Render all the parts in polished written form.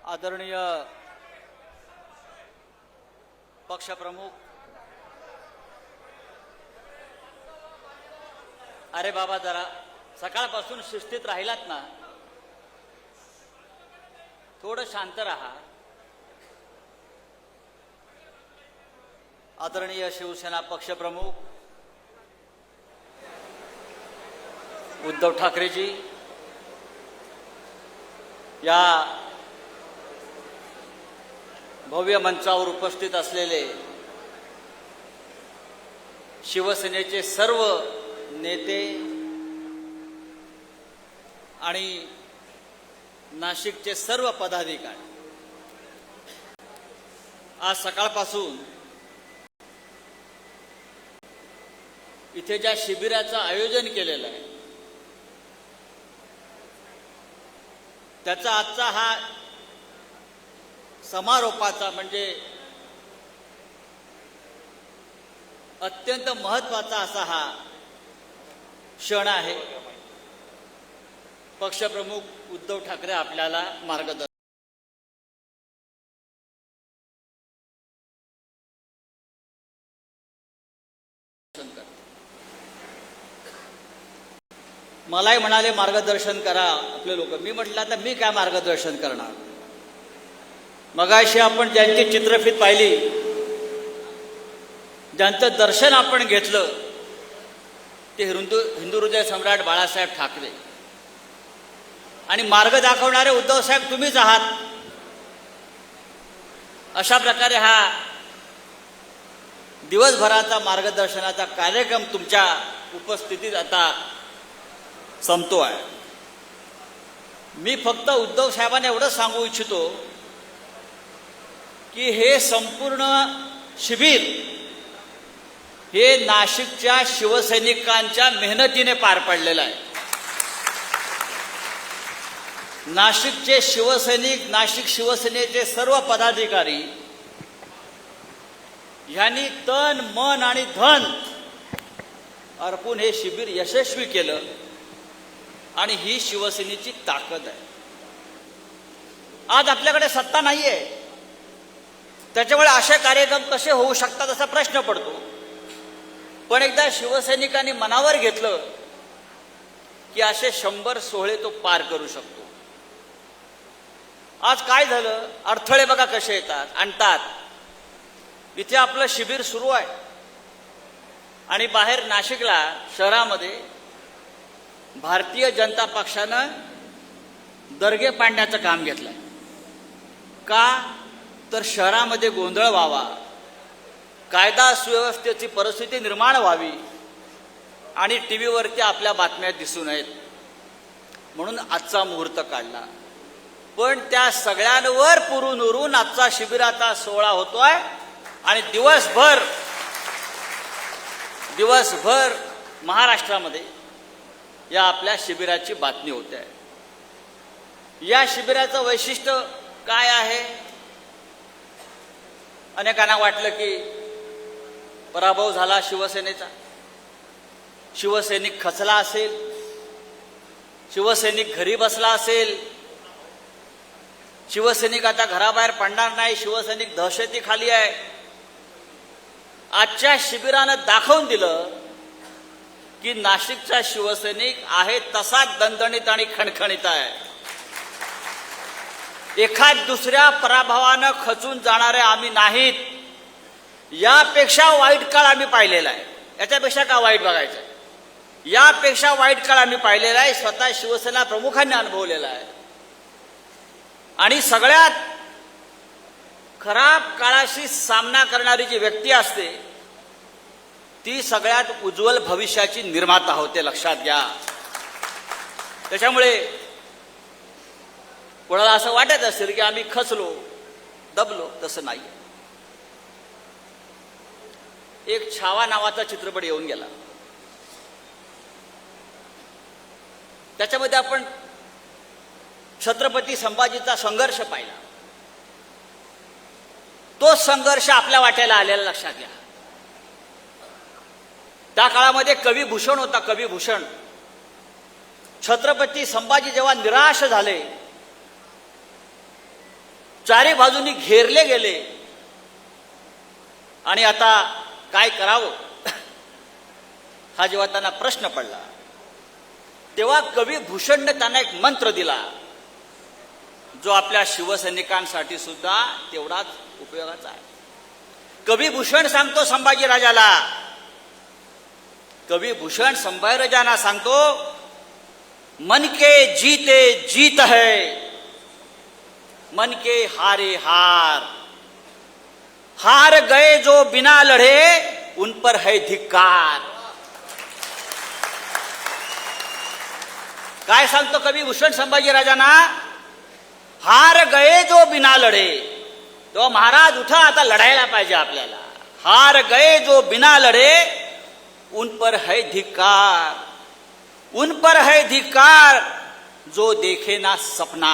आदरणीय पक्षप्रमुख, अरे बाबा जरा सकाळपासून शिस्तीत राहिलात ना, थोडं शांत राहा. आदरणीय शिवसेना पक्षप्रमुख उद्धव ठाकरेजी, या भव्य मंचावर उपस्थित असलेले शिवसेनेचे सर्व नेते आणि नाशिकचे सर्व पदाधिकारी, आज सकाळपासून इथे ज्या शिबिराचं आयोजन केलेलं आहे त्याचा आजचा हा समारोपाचा म्हणजे अत्यंत महत्त्वाचा असा हा क्षण आहे. पक्षप्रमुख उद्धव ठाकरे आपल्याला मार्गदर्शन करतात. मलाही म्हणाले मार्गदर्शन करा आपले लोक. मी म्हटलं आता मी काय मार्गदर्शन करणार. मगाशी आपण ज्यांची चित्रफीत पाहिली, ज्यांचं दर्शन आपण घेतलं, ते हिंदू हृदय सम्राट बाळासाहेब ठाकरे आणि मार्ग दाखवणारे उद्धव साहेब तुम्हीच आहात. अशा प्रकारे हा दिवसभराचा मार्गदर्शनाचा कार्यक्रम तुमच्या उपस्थितीत आता संपतो आहे. मी फक्त उद्धव साहेबांना एवढं सांगू इच्छितो की हे संपूर्ण शिबिर हे नाशिकच्या शिवसैनिकांच्या मेहनतीने पार पडलेलं आहे. नाशिकचे शिवसैनिक, नाशिक शिवसेनेचे सर्व पदाधिकारी यांनी तन मन आणि धन अर्पून हे शिबिर यशस्वी केलं आणि ही शिवसेनेची ताकद आहे. आज आपल्याकडे सत्ता नाहीये, त्याच्यामुळे असे कार्यक्रम कसे होऊ शकतात असा प्रश्न पडतो. पण एकदा शिवसैनिकांनी मनावर घेतलं की असे 100 सोहळे तो पार करू शकतो. आज काय झालं, अडथळे बघा कसे येतात, आणतात. इथे आपलं शिबिर सुरू आहे आणि बाहेर नाशिकला शहरामध्ये भारतीय जनता पक्षानं दर्गे पाडण्याचं काम घेतलंय. का तर शहरामध्ये गोंधळ व्हावा, कायदा सुव्यवस्थेची परिस्थिती निर्माण व्हावी आणि टीव्हीवरती आपल्या बातम्या दिसू नयेत म्हणून आजचा मुहूर्त काढला. पण त्या सगळ्यांवर पुरून उरून आजचा शिबिराचा सोहळा होतोय आणि दिवसभर महाराष्ट्रामध्ये या आपल्या शिबिराची बातमी होते आहे. या शिबिराचं वैशिष्ट्य काय आहे? अनेकांना वाटलं की पराभव झाला शिवसेनेचा, शिवसैनिक खचला असेल, शिवसैनिक घरी बसला असेल, शिवसैनिक आता घराबाहेर पडणार नाही, शिवसैनिक दहशतीखाली आहे. आजच्या शिबिरानं दाखवून दिलं की नाशिकचा शिवसैनिक आहे तसाच दणदणीत आणि खणखणीत आहे. एखाद दुसऱ्या पराभवानं खचून जाणारे आम्ही नाहीत. यापेक्षा वाईट काळ आम्ही पाहिलेला आहे. याच्यापेक्षा का वाईट बघायचं, यापेक्षा वाईट काळ आम्ही पाहिलेला आहे. स्वतः शिवसेना प्रमुखांनी अनुभवलेला आहे. आणि सगळ्यात खराब काळाशी सामना करणारी जी व्यक्ती असते ती सगळ्यात उज्ज्वल भविष्याची निर्माता होते, लक्षात घ्या. त्याच्यामुळे कोणाला असं वाटत असेल की आम्ही खचलो, दबलो, तसं नाही. एक छावा नावाचा चित्रपट येऊन गेला, त्याच्यामध्ये आपण छत्रपती संभाजीचा संघर्ष पाहिला. तो संघर्ष आपल्या वाट्याला आलेला, लक्षात घ्या. त्या काळामध्ये कविभूषण होता, कविभूषण. छत्रपती संभाजी जेव्हा निराश झाले चारी बाजूनी घेरले गेले आणि आता काय करावं हा जेव्हा त्यांना प्रश्न पडला तेव्हा कवी भूषणने त्यांना एक मंत्र दिला जो आपल्या शिवसैनिकांसाठी सुद्धा तेवढाच उपयोगाचा आहे. कवी भूषण सांगतो संभाजीराजाला, कवी भूषण संभाजीराजांना सांगतो, मन के जीते जीत है, मन के हारे हार, हार गए जो बिना लढे उन पर है धिक्कार. काय सांगतो कवी भूषण संभाजीराजांना? हार गए जो बिना लढे. तो महाराज उठा, आता लढायला पाहिजे आपल्याला. हार गए जो बिना लढे उन पर है धिक्कार, उन पर है धिक्कार जो देखे ना सपना.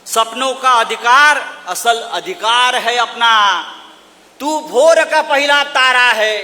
सपनों का अधिकार असल अधिकार है अपना. तू भोर का पहला तारा है,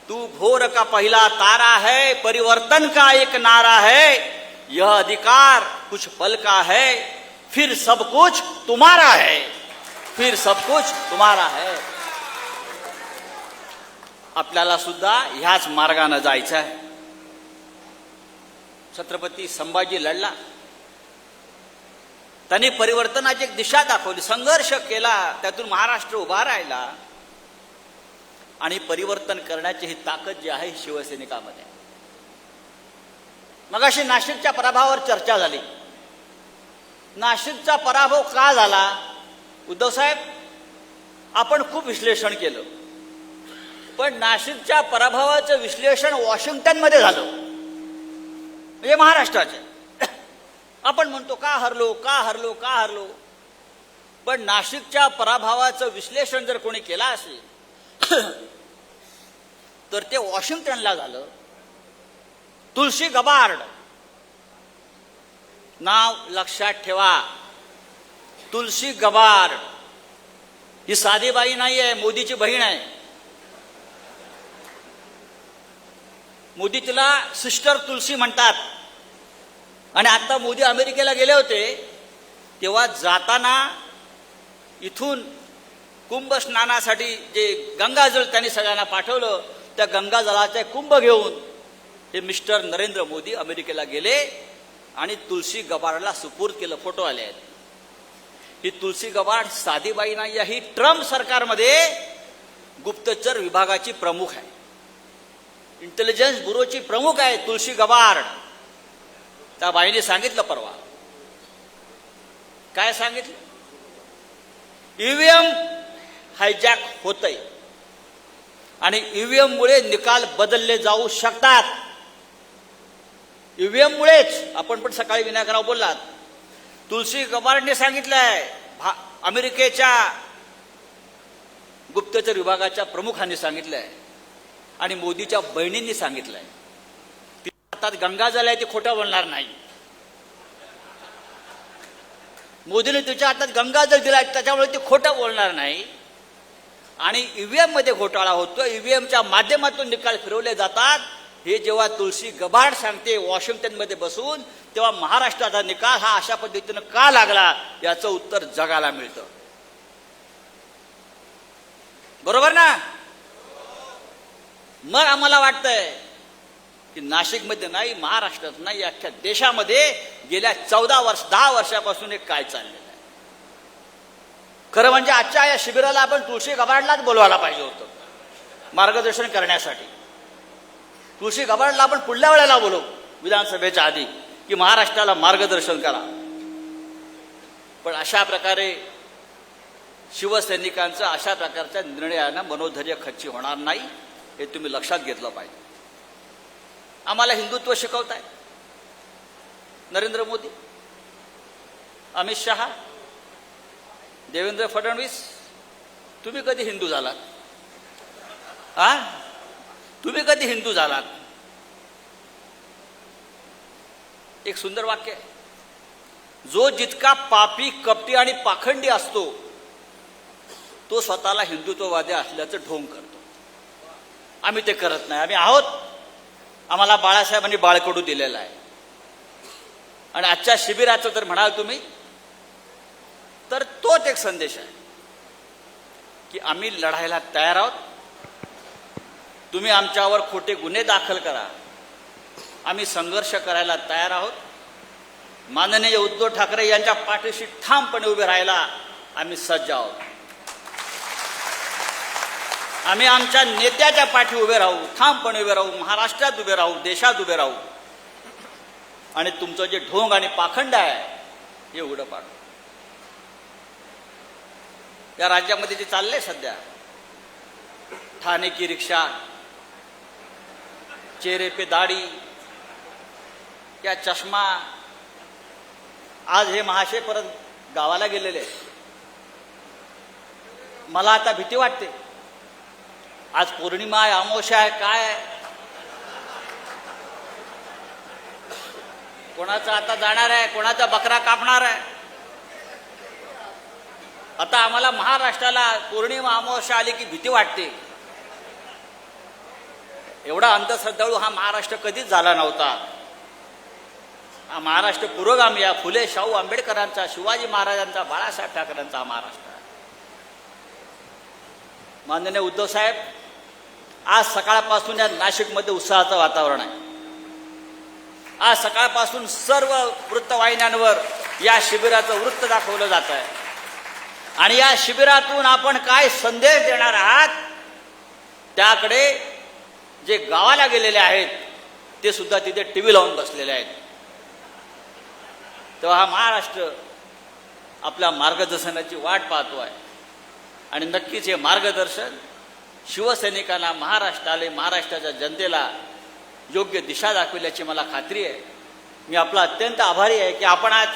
तू भोर का पहला तारा है, परिवर्तन का एक नारा है. यह अधिकार कुछ पल का है, फिर सब कुछ तुम्हारा है, फिर सब कुछ तुम्हारा है. आपल्याला सुद्धा ह्याच मार्गाने जायचं आहे. छत्रपती संभाजी लढला, त्यांनी परिवर्तनाची एक दिशा दाखवली, संघर्ष केला, त्यातून महाराष्ट्र उभा राहिला आणि परिवर्तन करण्याची ही ताकद जी आहे शिवसैनिकामध्ये. मगाशी नाशिकच्या पराभवावर चर्चा झाली. नाशिकचा पराभव का झाला? उद्धव साहेब, आपण खूप विश्लेषण केलं, पण नाशिकच्या पराभवाचं विश्लेषण वॉशिंग्टनमध्ये झालं, म्हणजे महाराष्ट्राचे. आपण म्हणतो का हरलो, का हरलो, का हरलो, पण नाशिकच्या पराभवाचं विश्लेषण जर कोणी केला असेल तर ते वॉशिंग्टनला झालं. तुलसी गबार्ड नाव लक्षात ठेवा. तुलसी गबार्ड ही साधी बाई नाही आहे, मोदीची बहीण आहे. मोदी तिला सिस्टर तुलसी म्हणतात. आणि आता मोदी अमेरिकेला गेले होते तेव्हा जाताना इथून कुंभ स्नानासाठी जे गंगाजल त्यांनी सगळ्यांना पाठवलं, त्या गंगाजलाचे कुंभ घेऊन हे मिस्टर नरेंद्र मोदी अमेरिकेला गेले आणि तुलसी गबार्डला सुपूर्द केलं. फोटो आले आहेत. ही तुलसी गबार्ड साधी बाई नाही आहे, ही ट्रम्प सरकारमध्ये गुप्तचर विभागाची प्रमुख आहे, इंटेलिजन्स ब्युरोची प्रमुख आहे तुलसी गबार्ड. त्या बाईने सांगितलं परवा, काय सांगितलं? ईव्हीएम हायजॅक होतंय आणि ईव्हीएम मुळे निकाल बदलले जाऊ शकतात. ईव्हीएम मुळेच. आपण पण सकाळी विनायकराव बोललात, तुलसी गबार्डने सांगितलंय, अमेरिकेच्या गुप्तचर विभागाच्या प्रमुखांनी सांगितलंय आणि मोदीच्या बहिणींनी सांगितलंय. हातात गंगाजल आहे, ती खोटं बोलणार नाही. मोदीने तिच्या हातात गंगाजल दिला, त्याच्यामुळे ती खोटं बोलणार नाही. आणि ईव्हीएम मध्ये घोटाळा होतो, ईव्हीएमच्या माध्यमातून निकाल फिरवले जातात, हे जेव्हा तुलसी गबार्ड सांगते वॉशिंग्टनमध्ये बसून, तेव्हा महाराष्ट्राचा निकाल हा अशा पद्धतीनं का लागला याचं उत्तर जगाला मिळतं. बरोबर ना? मग आम्हाला वाटतंय की नाशिकमध्ये नाही, महाराष्ट्रात नाही, अख्ख्या देशामध्ये गेल्या 10 वर्षापासून एक काय चाललेलं आहे. खरं म्हणजे आजच्या या शिबिराला आपण तुळशी गबार्डलाच बोलवायला पाहिजे होतं मार्गदर्शन करण्यासाठी. तुळशी गबार्डला आपण पुढल्या वेळेला बोलवू विधानसभेच्या आधी की महाराष्ट्राला मार्गदर्शन करा. पण अशा प्रकारे शिवसैनिकांचं अशा प्रकारच्या निर्णयानं मनोधैर्य खच्ची होणार नाही, हे तुम्ही लक्षात घेतलं पाहिजे. आम्हाला हिंदुत्व शिकवताय नरेंद्र मोदी, अमित शहा, देवेंद्र फडणवीस. तुम्ही कधी हिंदू झालात? तुम्ही कधी हिंदू झालात? एक सुंदर वाक्य आहे, जो जितका पापी, कपटी आणि पाखंडी असतो तो स्वतःला हिंदुत्ववादी असल्याचं ढोंग करतो. आम्ही ते करत नाही. आम्ही आहोत, आम्हाला बाळासाहेबांनी बाळकडू दिलेला आहे. आणि आजच्या शिबिराचं जर म्हणाल तुम्ही एक संदेश आहे की आम्ही लढायला तयार आहोत. तुम्ही आमच्यावर खोटे गुन्हे दाखल करा, आम्ही संघर्ष करायला तयार आहोत. माननीय उद्धव ठाकरे यांच्या पाठीशी ठामपणे उभे राहायला आम्ही सज्ज आहोत. आम्ही आमच्या नेत्याच्या पाठी उभे राहू, ठामपणे उभे राहू, महाराष्ट्रात उभे राहू, देशात उभे राहू आणि तुमचं जे ढोंग आणि पाखंड आहे हे उघडं पाडू. या राज्यामध्ये जे चाललंय सध्या, ठाणे की रिक्षा, चेहरे पे दाढी, क्या चष्मा, आज हे महाशय परत गावाला गेलेले. मला आता भीती वाटते. आज पौर्णिमा आहे, अमावस्या आहे, काय आहे, कोणाचा आता जाणार आहे, कोणाचा बकरा कापणार आहे. आता आम्हाला महाराष्ट्राला पौर्णिमा अमावस्या आली की भीती वाटते. एवढा अंधश्रद्धाळू हा महाराष्ट्र कधीच झाला नव्हता. हा महाराष्ट्र पुरोगामी आहे. फुले शाहू आंबेडकरांचा, शिवाजी महाराजांचा, बाळासाहेब ठाकरेंचा हा महाराष्ट्र आहे. माननीय उद्धव साहेब, आज सकाळपासून या नाशिकमध्ये उत्साहाचं वातावरण आहे. आज सकाळपासून सर्व वृत्तवाहिन्यांवर या शिबिराचं वृत्त दाखवलं जात आहे आणि या शिबिरातून आपण काय संदेश देणार आहात त्याकडे जे गावाला गेलेले आहेत ते सुद्धा तिथे टीव्ही लावून बसलेले आहेत. तेव्हा हा महाराष्ट्र आपल्या मार्गदर्शनाची वाट पाहतो आहे आणि नक्कीच हे मार्गदर्शन शिवसैनिकांना, महाराष्ट्राच्या जनतेला योग्य दिशा दाखविल्याची मला खात्री आहे. मी आपला अत्यंत आभारी आहे की आपण आज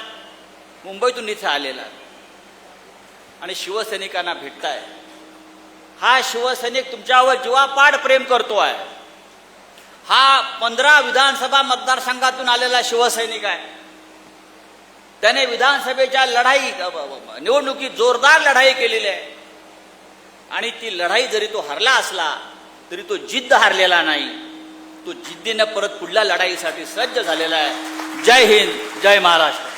मुंबईतून इथे आलेला आणि शिवसैनिकांना भेटताय. हा शिवसैनिक तुमच्यावर जीवापाड प्रेम करतो आहे. हा 15 विधानसभा मतदारसंघातून आलेला शिवसैनिक आहे. त्याने विधानसभेच्या निवडणुकीत जोरदार लढाई केलेली आहे आणि ती लढाई जरी तो हरला असला तरी तो जिद्द हारलेला नाही. तो जिद्दीने परत पुढल्या लढाईसाठी सज्ज झालेला आहे. जय हिंद, जय महाराष्ट्र.